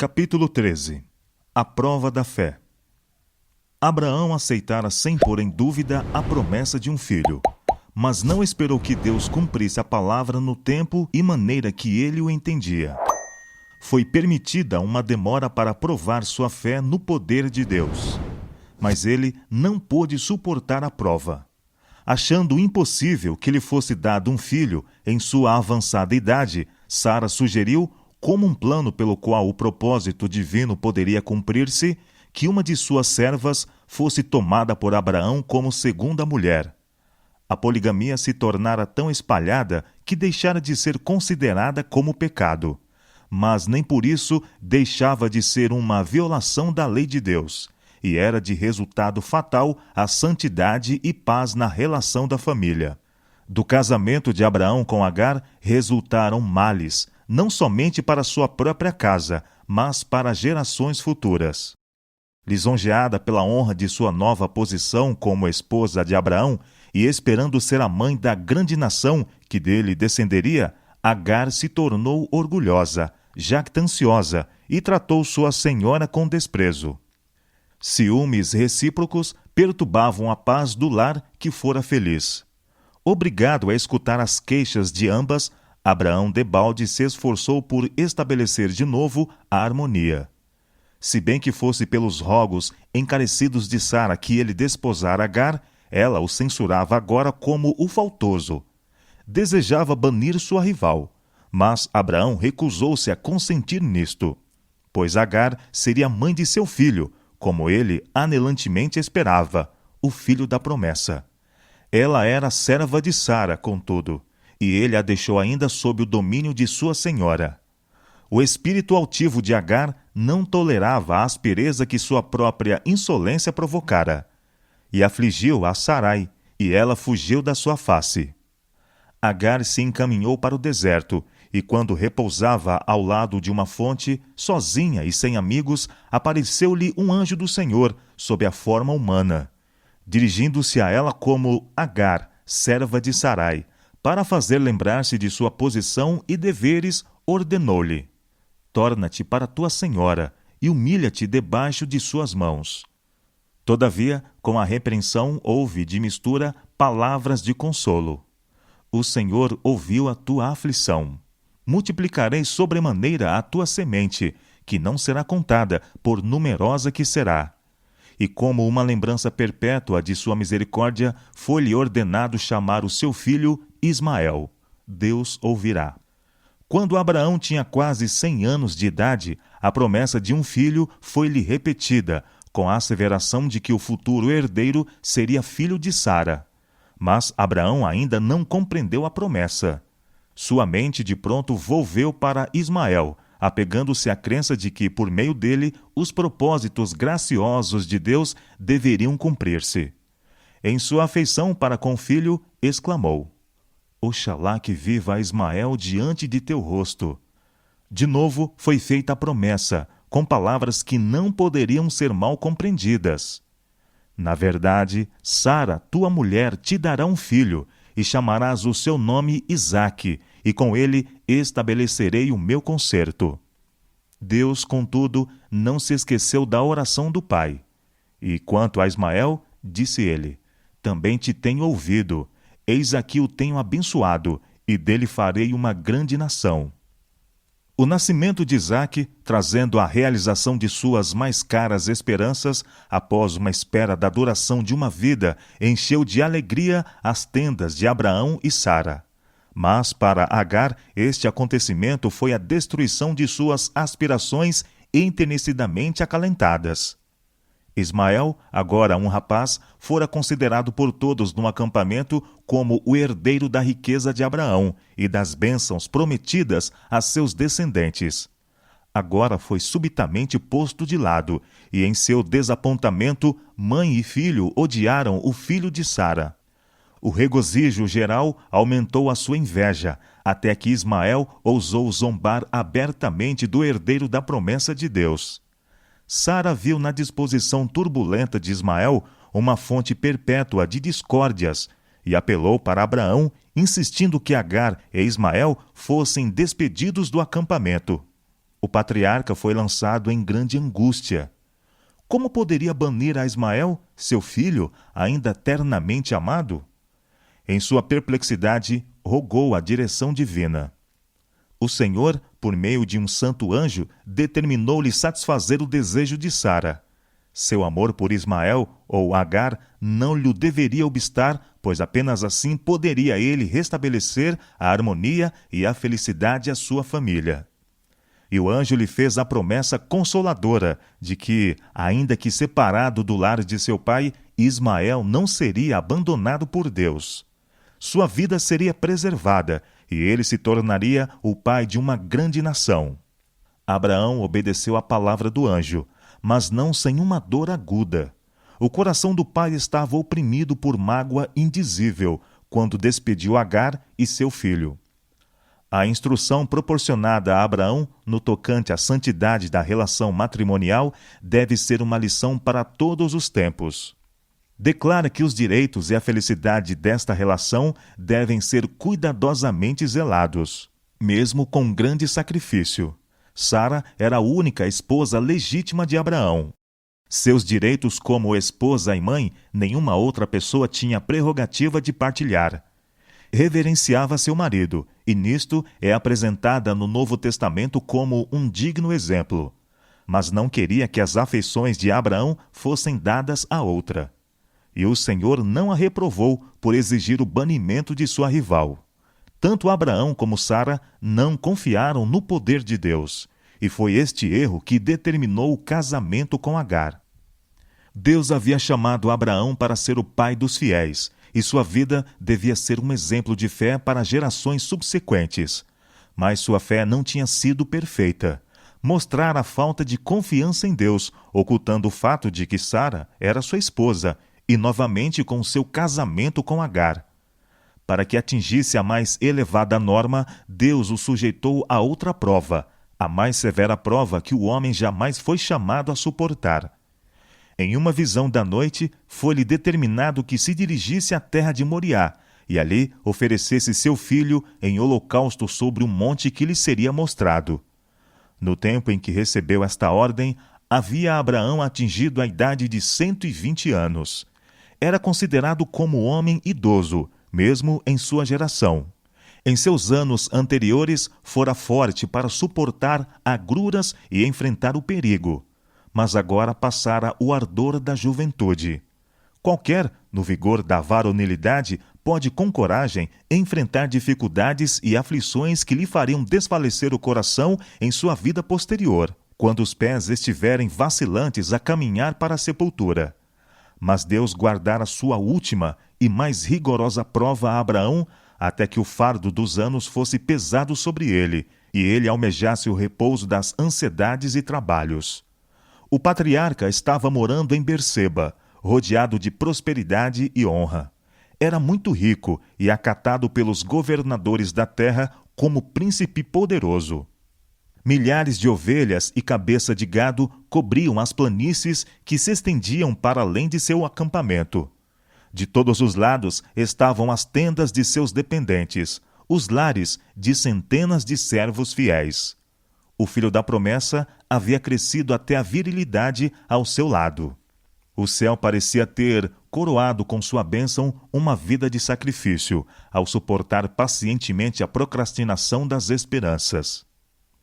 Capítulo 13. A prova da fé. Abraão aceitara sem pôr em dúvida a promessa de um filho, mas não esperou que Deus cumprisse a palavra no tempo e maneira que ele o entendia. Foi permitida uma demora para provar sua fé no poder de Deus, mas ele não pôde suportar a prova. Achando impossível que lhe fosse dado um filho em sua avançada idade, Sara sugeriu, como um plano pelo qual o propósito divino poderia cumprir-se, que uma de suas servas fosse tomada por Abraão como segunda mulher. A poligamia se tornara tão espalhada que deixara de ser considerada como pecado, mas nem por isso deixava de ser uma violação da lei de Deus, e era de resultado fatal a santidade e paz na relação da família. Do casamento de Abraão com Agar resultaram males, não somente para sua própria casa, mas para gerações futuras. Lisonjeada pela honra de sua nova posição como esposa de Abraão e esperando ser a mãe da grande nação que dele descenderia, Agar se tornou orgulhosa, jactanciosa e tratou sua senhora com desprezo. Ciúmes recíprocos perturbavam a paz do lar que fora feliz. Obrigado a escutar as queixas de ambas, Abraão debalde se esforçou por estabelecer de novo a harmonia. Se bem que fosse pelos rogos encarecidos de Sara que ele desposara Agar, ela o censurava agora como o faltoso. Desejava banir sua rival, mas Abraão recusou-se a consentir nisto, pois Agar seria mãe de seu filho, como ele anelantemente esperava, o filho da promessa. Ela era serva de Sara, contudo, e ele a deixou ainda sob o domínio de sua senhora. O espírito altivo de Agar não tolerava a aspereza que sua própria insolência provocara, e afligiu a Sarai, e ela fugiu da sua face. Agar se encaminhou para o deserto, e quando repousava ao lado de uma fonte, sozinha e sem amigos, apareceu-lhe um anjo do Senhor, sob a forma humana. Dirigindo-se a ela como Agar, serva de Sarai, para fazer lembrar-se de sua posição e deveres, ordenou-lhe: torna-te para tua senhora e humilha-te debaixo de suas mãos. Todavia, com a repreensão houve de mistura palavras de consolo. O Senhor ouviu a tua aflição. Multiplicarei sobremaneira a tua semente, que não será contada, por numerosa que será. E como uma lembrança perpétua de sua misericórdia, foi-lhe ordenado chamar o seu filho Ismael. Deus ouvirá. Quando Abraão tinha quase 100 anos de idade, a promessa de um filho foi-lhe repetida, com a asseveração de que o futuro herdeiro seria filho de Sara. Mas Abraão ainda não compreendeu a promessa. Sua mente de pronto volveu para Ismael, apegando-se à crença de que, por meio dele, os propósitos graciosos de Deus deveriam cumprir-se. Em sua afeição para com o filho, exclamou: Oxalá que viva Ismael diante de teu rosto. De novo foi feita a promessa, com palavras que não poderiam ser mal compreendidas. Na verdade, Sara, tua mulher, te dará um filho, e chamarás o seu nome Isaque, e com ele estabelecerei o meu concerto. Deus, contudo, não se esqueceu da oração do pai. E quanto a Ismael, disse ele: também te tenho ouvido, eis aqui o tenho abençoado, e dele farei uma grande nação. O nascimento de Isaque, trazendo a realização de suas mais caras esperanças, após uma espera da duração de uma vida, encheu de alegria as tendas de Abraão e Sara. Mas para Agar, este acontecimento foi a destruição de suas aspirações enternecidamente acalentadas. Ismael, agora um rapaz, fora considerado por todos no acampamento como o herdeiro da riqueza de Abraão e das bênçãos prometidas a seus descendentes. Agora foi subitamente posto de lado, e em seu desapontamento, mãe e filho odiaram o filho de Sara. O regozijo geral aumentou a sua inveja, até que Ismael ousou zombar abertamente do herdeiro da promessa de Deus. Sara viu na disposição turbulenta de Ismael uma fonte perpétua de discórdias e apelou para Abraão, insistindo que Agar e Ismael fossem despedidos do acampamento. O patriarca foi lançado em grande angústia. Como poderia banir a Ismael, seu filho, ainda ternamente amado? Em sua perplexidade, rogou a direção divina. O Senhor, por meio de um santo anjo, determinou-lhe satisfazer o desejo de Sara. Seu amor por Ismael, ou Agar, não lhe deveria obstar, pois apenas assim poderia ele restabelecer a harmonia e a felicidade à sua família. E o anjo lhe fez a promessa consoladora de que, ainda que separado do lar de seu pai, Ismael não seria abandonado por Deus. Sua vida seria preservada e ele se tornaria o pai de uma grande nação. Abraão obedeceu à palavra do anjo, mas não sem uma dor aguda. O coração do pai estava oprimido por mágoa indizível quando despediu Agar e seu filho. A instrução proporcionada a Abraão no tocante à santidade da relação matrimonial deve ser uma lição para todos os tempos. Declara que os direitos e a felicidade desta relação devem ser cuidadosamente zelados, mesmo com grande sacrifício. Sara era a única esposa legítima de Abraão. Seus direitos como esposa e mãe, nenhuma outra pessoa tinha a prerrogativa de partilhar. Reverenciava seu marido, e nisto é apresentada no Novo Testamento como um digno exemplo. Mas não queria que as afeições de Abraão fossem dadas a outra. E o Senhor não a reprovou por exigir o banimento de sua rival. Tanto Abraão como Sara não confiaram no poder de Deus, e foi este erro que determinou o casamento com Agar. Deus havia chamado Abraão para ser o pai dos fiéis, e sua vida devia ser um exemplo de fé para gerações subsequentes. Mas sua fé não tinha sido perfeita. Mostrara a falta de confiança em Deus, ocultando o fato de que Sara era sua esposa, e novamente com seu casamento com Agar. Para que atingisse a mais elevada norma, Deus o sujeitou a outra prova, a mais severa prova que o homem jamais foi chamado a suportar. Em uma visão da noite, foi-lhe determinado que se dirigisse à terra de Moriá, e ali oferecesse seu filho em holocausto sobre um monte que lhe seria mostrado. No tempo em que recebeu esta ordem, havia Abraão atingido a idade de 120 anos. Era considerado como homem idoso, mesmo em sua geração. Em seus anos anteriores, fora forte para suportar agruras e enfrentar o perigo. Mas agora passara o ardor da juventude. Qualquer, no vigor da varonilidade, pode com coragem enfrentar dificuldades e aflições que lhe fariam desfalecer o coração em sua vida posterior, quando os pés estiverem vacilantes a caminhar para a sepultura. Mas Deus guardara sua última e mais rigorosa prova a Abraão, até que o fardo dos anos fosse pesado sobre ele, e ele almejasse o repouso das ansiedades e trabalhos. O patriarca estava morando em Berseba, rodeado de prosperidade e honra. Era muito rico e acatado pelos governadores da terra como príncipe poderoso. Milhares de ovelhas e cabeça de gado cobriam as planícies que se estendiam para além de seu acampamento. De todos os lados estavam as tendas de seus dependentes, os lares de centenas de servos fiéis. O filho da promessa havia crescido até a virilidade ao seu lado. O céu parecia ter coroado com sua bênção uma vida de sacrifício, ao suportar pacientemente a procrastinação das esperanças.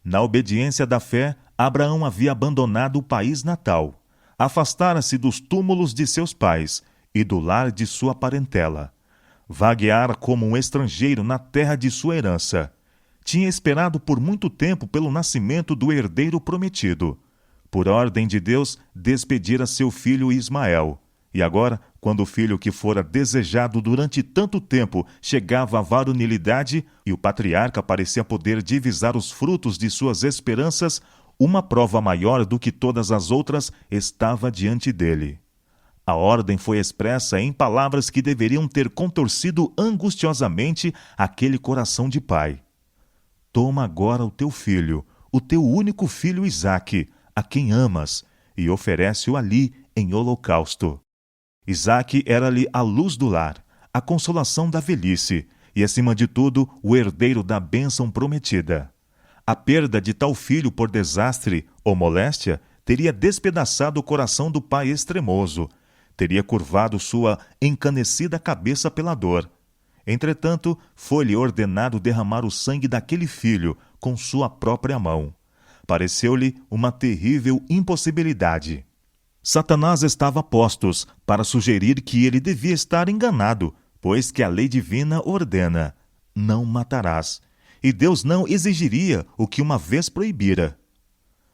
Na obediência da fé, Abraão havia abandonado o país natal, afastara-se dos túmulos de seus pais e do lar de sua parentela. Vagueara como um estrangeiro na terra de sua herança. Tinha esperado por muito tempo pelo nascimento do herdeiro prometido. Por ordem de Deus, despedira seu filho Ismael. E agora, quando o filho que fora desejado durante tanto tempo chegava à varonilidade e o patriarca parecia poder divisar os frutos de suas esperanças, uma prova maior do que todas as outras estava diante dele. A ordem foi expressa em palavras que deveriam ter contorcido angustiosamente aquele coração de pai. Toma agora o teu filho, o teu único filho Isaque, a quem amas, e oferece-o ali em holocausto. Isaque era-lhe a luz do lar, a consolação da velhice, e acima de tudo, o herdeiro da bênção prometida. A perda de tal filho por desastre ou moléstia teria despedaçado o coração do pai extremoso, teria curvado sua encanecida cabeça pela dor. Entretanto, foi-lhe ordenado derramar o sangue daquele filho com sua própria mão. Pareceu-lhe uma terrível impossibilidade. Satanás estava a postos para sugerir que ele devia estar enganado, pois que a lei divina ordena: não matarás. E Deus não exigiria o que uma vez proibira.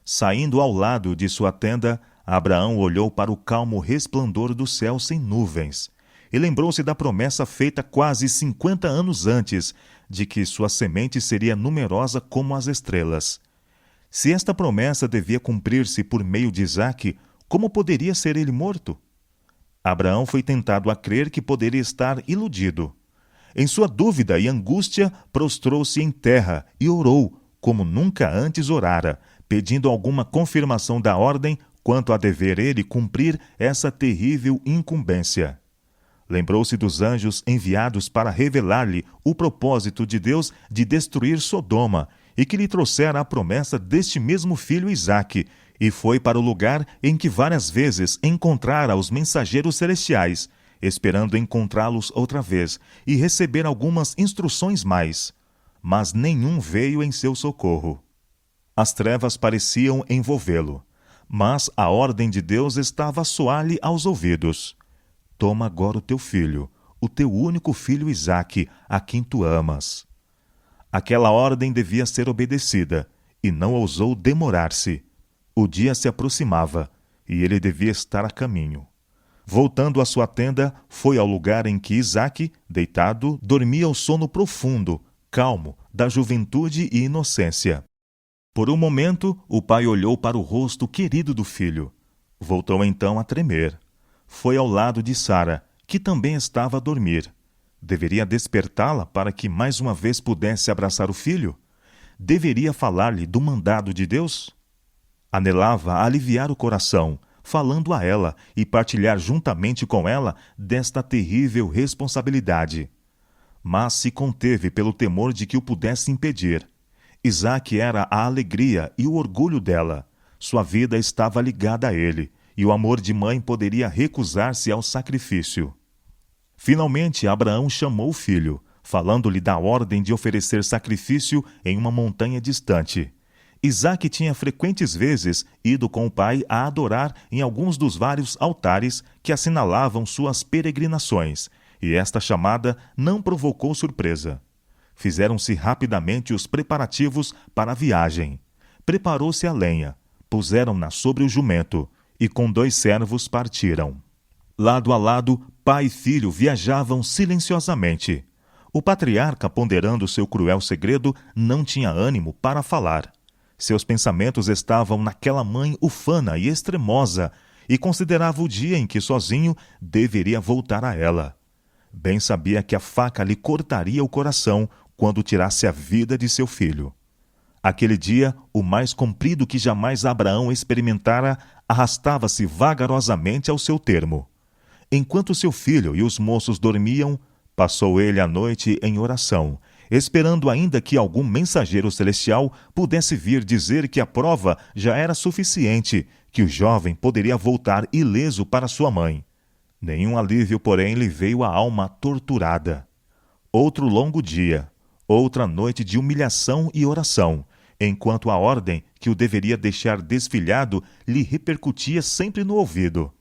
Saindo ao lado de sua tenda, Abraão olhou para o calmo resplendor do céu sem nuvens e lembrou-se da promessa feita quase 50 anos antes, de que sua semente seria numerosa como as estrelas. Se esta promessa devia cumprir-se por meio de Isaque, como poderia ser ele morto? Abraão foi tentado a crer que poderia estar iludido. Em sua dúvida e angústia, prostrou-se em terra e orou, como nunca antes orara, pedindo alguma confirmação da ordem quanto a dever ele cumprir essa terrível incumbência. Lembrou-se dos anjos enviados para revelar-lhe o propósito de Deus de destruir Sodoma e que lhe trouxera a promessa deste mesmo filho Isaque, e foi para o lugar em que várias vezes encontrara os mensageiros celestiais, esperando encontrá-los outra vez e receber algumas instruções mais. Mas nenhum veio em seu socorro. As trevas pareciam envolvê-lo, mas a ordem de Deus estava a soar-lhe aos ouvidos. Toma agora o teu filho, o teu único filho Isaque, a quem tu amas. Aquela ordem devia ser obedecida, e não ousou demorar-se. O dia se aproximava, e ele devia estar a caminho. Voltando à sua tenda, foi ao lugar em que Isaque, deitado, dormia o sono profundo, calmo, da juventude e inocência. Por um momento, o pai olhou para o rosto querido do filho. Voltou então a tremer. Foi ao lado de Sara, que também estava a dormir. Deveria despertá-la para que mais uma vez pudesse abraçar o filho? Deveria falar-lhe do mandado de Deus? Anelava aliviar o coração, falando a ela e partilhar juntamente com ela desta terrível responsabilidade. Mas se conteve pelo temor de que o pudesse impedir. Isaque era a alegria e o orgulho dela. Sua vida estava ligada a ele, e o amor de mãe poderia recusar-se ao sacrifício. Finalmente, Abraão chamou o filho, falando-lhe da ordem de oferecer sacrifício em uma montanha distante. Isaque tinha frequentes vezes ido com o pai a adorar em alguns dos vários altares que assinalavam suas peregrinações, e esta chamada não provocou surpresa. Fizeram-se rapidamente os preparativos para a viagem. Preparou-se a lenha, puseram-na sobre o jumento, e com 2 servos partiram. Lado a lado, pai e filho viajavam silenciosamente. O patriarca, ponderando seu cruel segredo, não tinha ânimo para falar. Seus pensamentos estavam naquela mãe ufana e extremosa, e considerava o dia em que sozinho deveria voltar a ela. Bem sabia que a faca lhe cortaria o coração quando tirasse a vida de seu filho. Aquele dia, o mais comprido que jamais Abraão experimentara, arrastava-se vagarosamente ao seu termo. Enquanto seu filho e os moços dormiam, passou ele a noite em oração, esperando ainda que algum mensageiro celestial pudesse vir dizer que a prova já era suficiente, que o jovem poderia voltar ileso para sua mãe. Nenhum alívio, porém, lhe veio à alma torturada. Outro longo dia, outra noite de humilhação e oração, enquanto a ordem que o deveria deixar desfilhado lhe repercutia sempre no ouvido.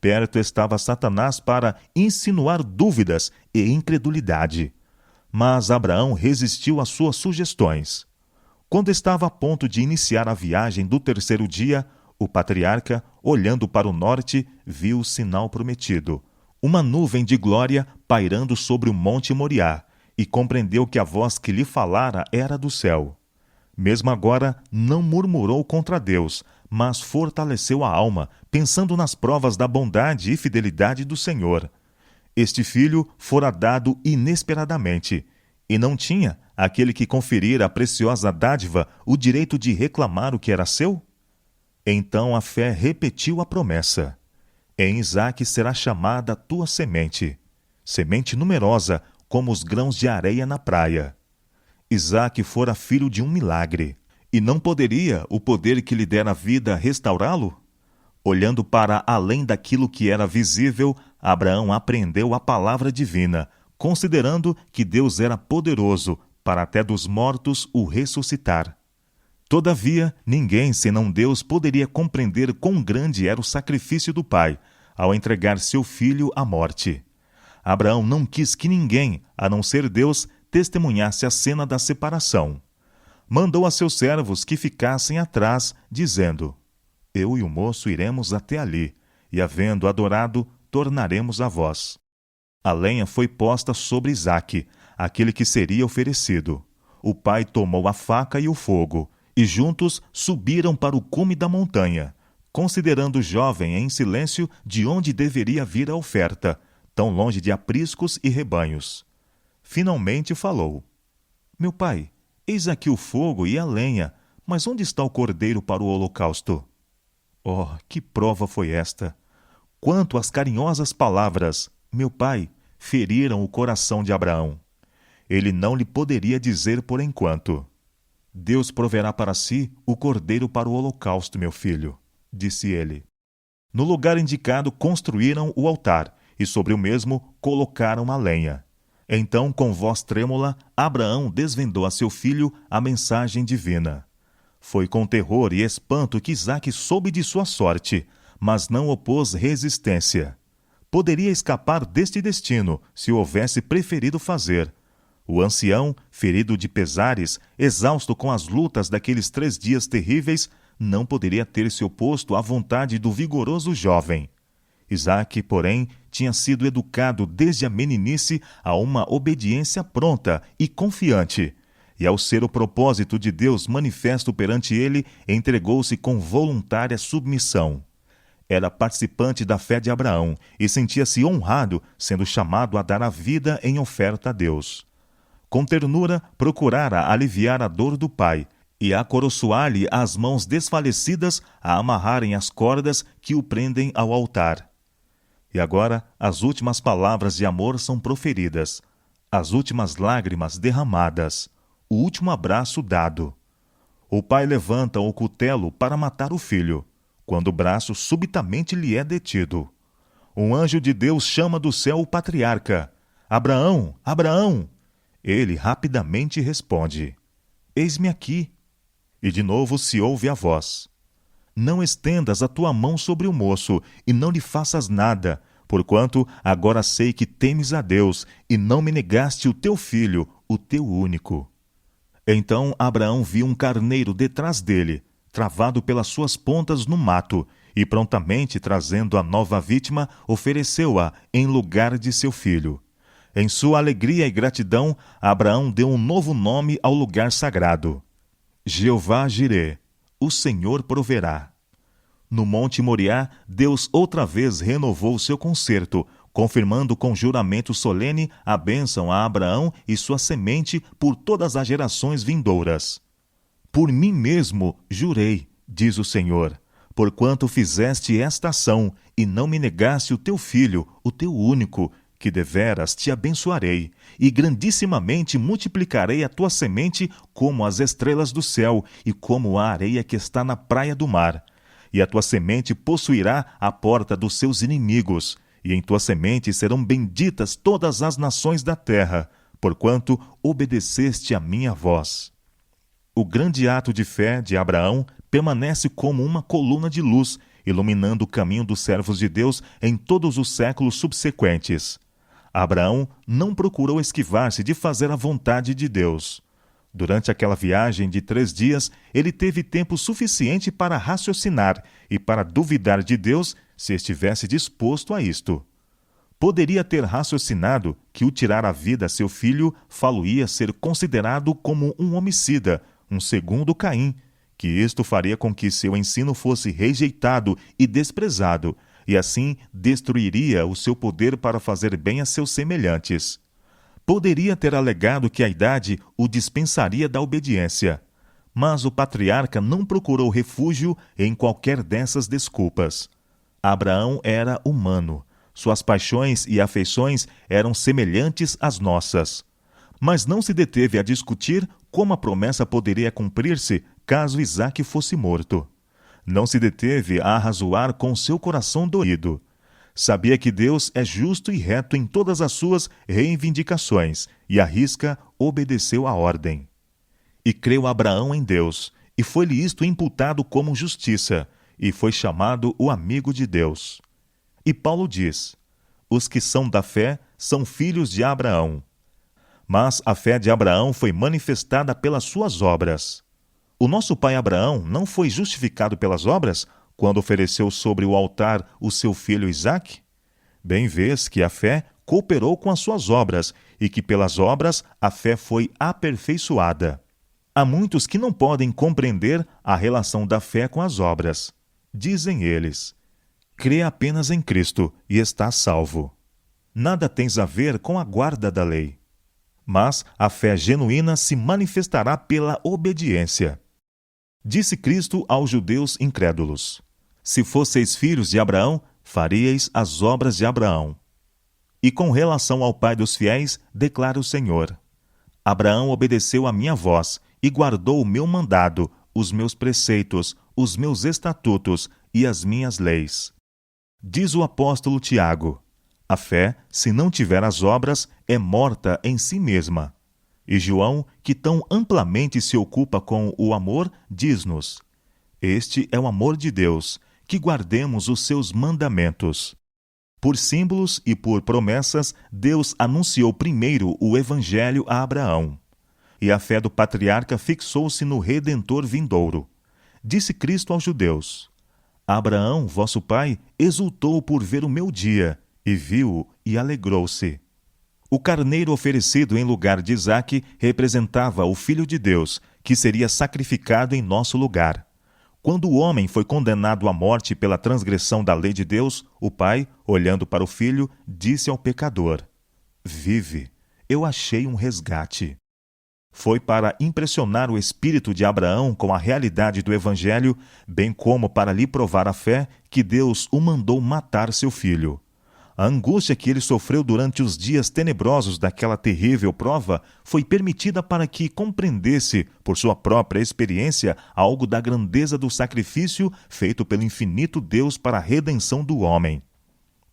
Perto estava Satanás para insinuar dúvidas e incredulidade. Mas Abraão resistiu às suas sugestões. Quando estava a ponto de iniciar a viagem do 3º dia, o patriarca, olhando para o norte, viu o sinal prometido, uma nuvem de glória pairando sobre o monte Moriá, e compreendeu que a voz que lhe falara era do céu. Mesmo agora, não murmurou contra Deus, mas fortaleceu a alma, pensando nas provas da bondade e fidelidade do Senhor. Este filho fora dado inesperadamente, e não tinha aquele que conferira a preciosa dádiva o direito de reclamar o que era seu? Então a fé repetiu a promessa. Em Isaque será chamada a tua semente, semente numerosa como os grãos de areia na praia. Isaque fora filho de um milagre. E não poderia o poder que lhe dera vida restaurá-lo? Olhando para além daquilo que era visível, Abraão apreendeu a palavra divina, considerando que Deus era poderoso para até dos mortos o ressuscitar. Todavia, ninguém senão Deus poderia compreender quão grande era o sacrifício do pai ao entregar seu filho à morte. Abraão não quis que ninguém, a não ser Deus, testemunhasse a cena da separação. Mandou a seus servos que ficassem atrás, dizendo: Eu e o moço iremos até ali, e havendo adorado, tornaremos a vós. A lenha foi posta sobre Isaque, aquele que seria oferecido. O pai tomou a faca e o fogo, e juntos subiram para o cume da montanha, considerando o jovem em silêncio de onde deveria vir a oferta, tão longe de apriscos e rebanhos. Finalmente falou: Meu pai, eis aqui o fogo e a lenha, mas onde está o cordeiro para o holocausto? Oh, que prova foi esta! Quanto às carinhosas palavras, meu pai, feriram o coração de Abraão. Ele não lhe poderia dizer por enquanto: Deus proverá para si o cordeiro para o holocausto, meu filho, disse ele. No lugar indicado construíram o altar, e sobre o mesmo colocaram a lenha. Então, com voz trêmula, Abraão desvendou a seu filho a mensagem divina. Foi com terror e espanto que Isaque soube de sua sorte, mas não opôs resistência. Poderia escapar deste destino se o houvesse preferido fazer. O ancião, ferido de pesares, exausto com as lutas daqueles 3 dias terríveis, não poderia ter se oposto à vontade do vigoroso jovem. Isaque, porém, tinha sido educado desde a meninice a uma obediência pronta e confiante, e ao ser o propósito de Deus manifesto perante ele, entregou-se com voluntária submissão. Era participante da fé de Abraão e sentia-se honrado, sendo chamado a dar a vida em oferta a Deus. Com ternura, procurara aliviar a dor do pai e acoroçoar-lhe as mãos desfalecidas a amarrarem as cordas que o prendem ao altar. E agora as últimas palavras de amor são proferidas, as últimas lágrimas derramadas, o último abraço dado. O pai levanta o cutelo para matar o filho, quando o braço subitamente lhe é detido. Um anjo de Deus chama do céu o patriarca: Abraão, Abraão! Ele rapidamente responde: Eis-me aqui. E de novo se ouve a voz: Não estendas a tua mão sobre o moço, e não lhe faças nada, porquanto agora sei que temes a Deus, e não me negaste o teu filho, o teu único. Então Abraão viu um carneiro detrás dele, travado pelas suas pontas no mato, e prontamente, trazendo a nova vítima, ofereceu-a em lugar de seu filho. Em sua alegria e gratidão, Abraão deu um novo nome ao lugar sagrado: Jeová Jirê, o Senhor proverá. No Monte Moriá, Deus outra vez renovou seu concerto, confirmando com juramento solene a bênção a Abraão e sua semente por todas as gerações vindouras. Por mim mesmo jurei, diz o Senhor, porquanto fizeste esta ação e não me negaste o teu filho, o teu único, que deveras te abençoarei, e grandissimamente multiplicarei a tua semente como as estrelas do céu e como a areia que está na praia do mar. E a tua semente possuirá a porta dos seus inimigos, e em tua semente serão benditas todas as nações da terra, porquanto obedeceste à minha voz. O grande ato de fé de Abraão permanece como uma coluna de luz, iluminando o caminho dos servos de Deus em todos os séculos subsequentes. Abraão não procurou esquivar-se de fazer a vontade de Deus. Durante aquela viagem de 3 dias, ele teve tempo suficiente para raciocinar e para duvidar de Deus se estivesse disposto a isto. Poderia ter raciocinado que o tirar a vida a seu filho falo-ia ser considerado como um homicida, um segundo Caim, que isto faria com que seu ensino fosse rejeitado e desprezado, e assim destruiria o seu poder para fazer bem a seus semelhantes. Poderia ter alegado que a idade o dispensaria da obediência, mas o patriarca não procurou refúgio em qualquer dessas desculpas. Abraão era humano, suas paixões e afeições eram semelhantes às nossas. Mas não se deteve a discutir como a promessa poderia cumprir-se caso Isaque fosse morto. Não se deteve a arrazoar com seu coração doído. Sabia que Deus é justo e reto em todas as suas reivindicações, e à risca obedeceu à ordem. E creu Abraão em Deus, e foi-lhe isto imputado como justiça, e foi chamado o amigo de Deus. E Paulo diz: os que são da fé são filhos de Abraão. Mas a fé de Abraão foi manifestada pelas suas obras. O nosso pai Abraão não foi justificado pelas obras quando ofereceu sobre o altar o seu filho Isaque? Bem vês que a fé cooperou com as suas obras e que pelas obras a fé foi aperfeiçoada. Há muitos que não podem compreender a relação da fé com as obras. Dizem eles: crê apenas em Cristo e estás salvo. Nada tens a ver com a guarda da lei. Mas a fé genuína se manifestará pela obediência. Disse Cristo aos judeus incrédulos: se fosseis filhos de Abraão, faríeis as obras de Abraão. E com relação ao pai dos fiéis, declara o Senhor: Abraão obedeceu a minha voz e guardou o meu mandado, os meus preceitos, os meus estatutos e as minhas leis. Diz o apóstolo Tiago: a fé, se não tiver as obras, é morta em si mesma. E João, que tão amplamente se ocupa com o amor, diz-nos: este é o amor de Deus, que guardemos os seus mandamentos. Por símbolos e por promessas, Deus anunciou primeiro o Evangelho a Abraão. E a fé do patriarca fixou-se no Redentor vindouro. Disse Cristo aos judeus: Abraão, vosso pai, exultou por ver o meu dia, e viu-o e alegrou-se. O carneiro oferecido em lugar de Isaque representava o Filho de Deus, que seria sacrificado em nosso lugar. Quando o homem foi condenado à morte pela transgressão da lei de Deus, o pai, olhando para o filho, disse ao pecador: vive, eu achei um resgate. Foi para impressionar o espírito de Abraão com a realidade do Evangelho, bem como para lhe provar a fé, que Deus o mandou matar seu filho. A angústia que ele sofreu durante os dias tenebrosos daquela terrível prova foi permitida para que compreendesse, por sua própria experiência, algo da grandeza do sacrifício feito pelo infinito Deus para a redenção do homem.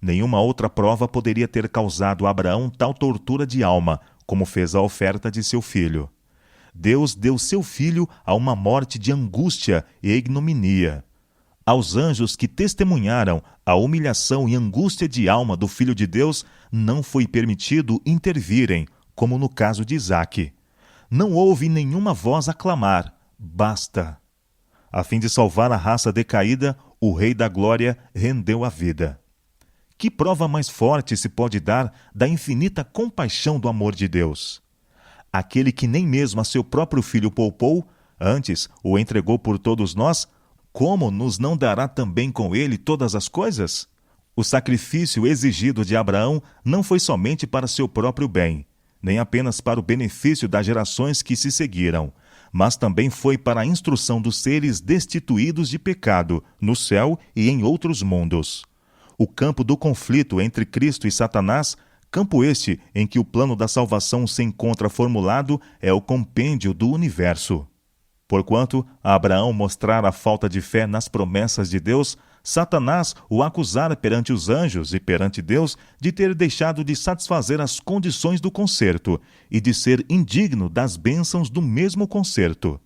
Nenhuma outra prova poderia ter causado a Abraão tal tortura de alma, como fez a oferta de seu filho. Deus deu seu filho a uma morte de angústia e ignominia. Aos anjos que testemunharam a humilhação e angústia de alma do Filho de Deus, não foi permitido intervirem, como no caso de Isaque. Não houve nenhuma voz a clamar: basta! A fim de salvar a raça decaída, o Rei da Glória rendeu a vida. Que prova mais forte se pode dar da infinita compaixão do amor de Deus? Aquele que nem mesmo a seu próprio Filho poupou, antes o entregou por todos nós, como nos não dará também com ele todas as coisas? O sacrifício exigido de Abraão não foi somente para seu próprio bem, nem apenas para o benefício das gerações que se seguiram, mas também foi para a instrução dos seres destituídos de pecado, no céu e em outros mundos. O campo do conflito entre Cristo e Satanás, campo este em que o plano da salvação se encontra formulado, é o compêndio do universo. Porquanto a Abraão mostrara a falta de fé nas promessas de Deus, Satanás o acusara perante os anjos e perante Deus de ter deixado de satisfazer as condições do concerto e de ser indigno das bênçãos do mesmo concerto.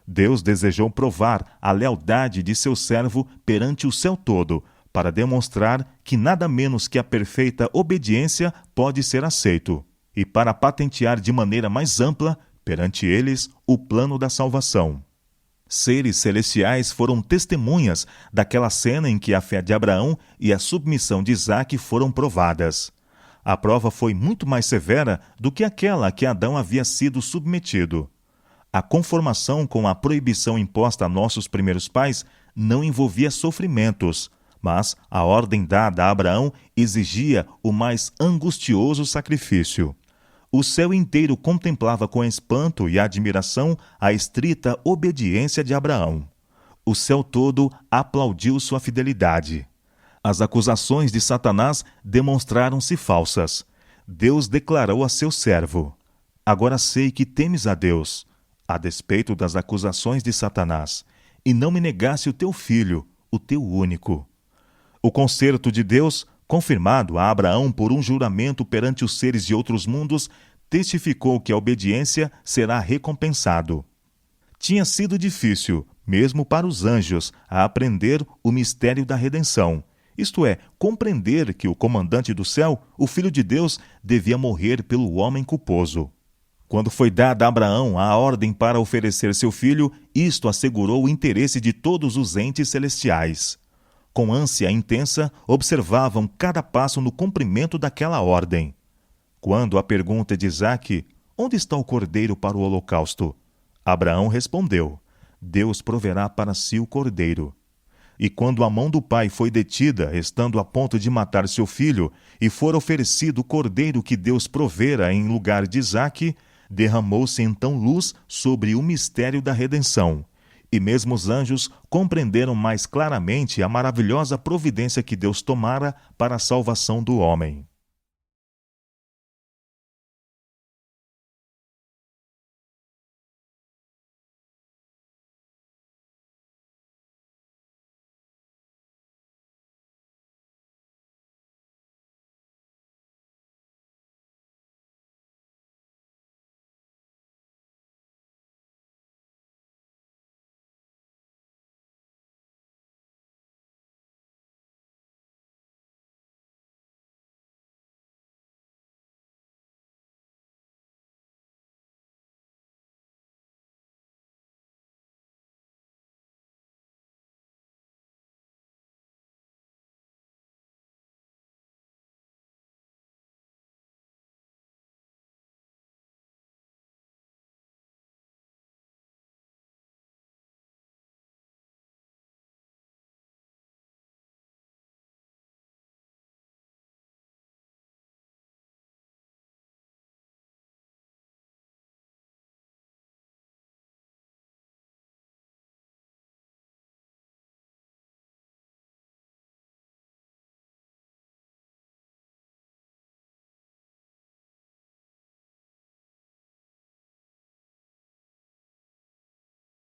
Deus desejou provar a lealdade de seu servo perante o céu todo, para demonstrar que nada menos que a perfeita obediência pode ser aceito, e para patentear de maneira mais ampla, perante eles, o plano da salvação. Seres celestiais foram testemunhas daquela cena em que a fé de Abraão e a submissão de Isaque foram provadas. A prova foi muito mais severa do que aquela a que Adão havia sido submetido. A conformação com a proibição imposta a nossos primeiros pais não envolvia sofrimentos, mas a ordem dada a Abraão exigia o mais angustioso sacrifício. O céu inteiro contemplava com espanto e admiração a estrita obediência de Abraão. O céu todo aplaudiu sua fidelidade. As acusações de Satanás demonstraram-se falsas. Deus declarou a seu servo: agora sei que temes a Deus. a despeito das acusações de Satanás, e não me negasse o teu filho, o teu único. O concerto de Deus, confirmado a Abraão por um juramento perante os seres de outros mundos, testificou que a obediência será recompensado. Tinha sido difícil, mesmo para os anjos, a aprender o mistério da redenção, isto é, compreender que o comandante do céu, o Filho de Deus, devia morrer pelo homem culposo. Quando foi dada a Abraão a ordem para oferecer seu filho, isto assegurou o interesse de todos os entes celestiais. Com ânsia intensa, observavam cada passo no cumprimento daquela ordem. Quando a pergunta de Isaque, onde está o cordeiro para o holocausto? Abraão respondeu, Deus proverá para si o cordeiro. E quando a mão do pai foi detida, estando a ponto de matar seu filho, e for oferecido o cordeiro que Deus provera em lugar de Isaque, derramou-se então luz sobre o mistério da redenção. E mesmo os anjos compreenderam mais claramente a maravilhosa providência que Deus tomara para a salvação do homem.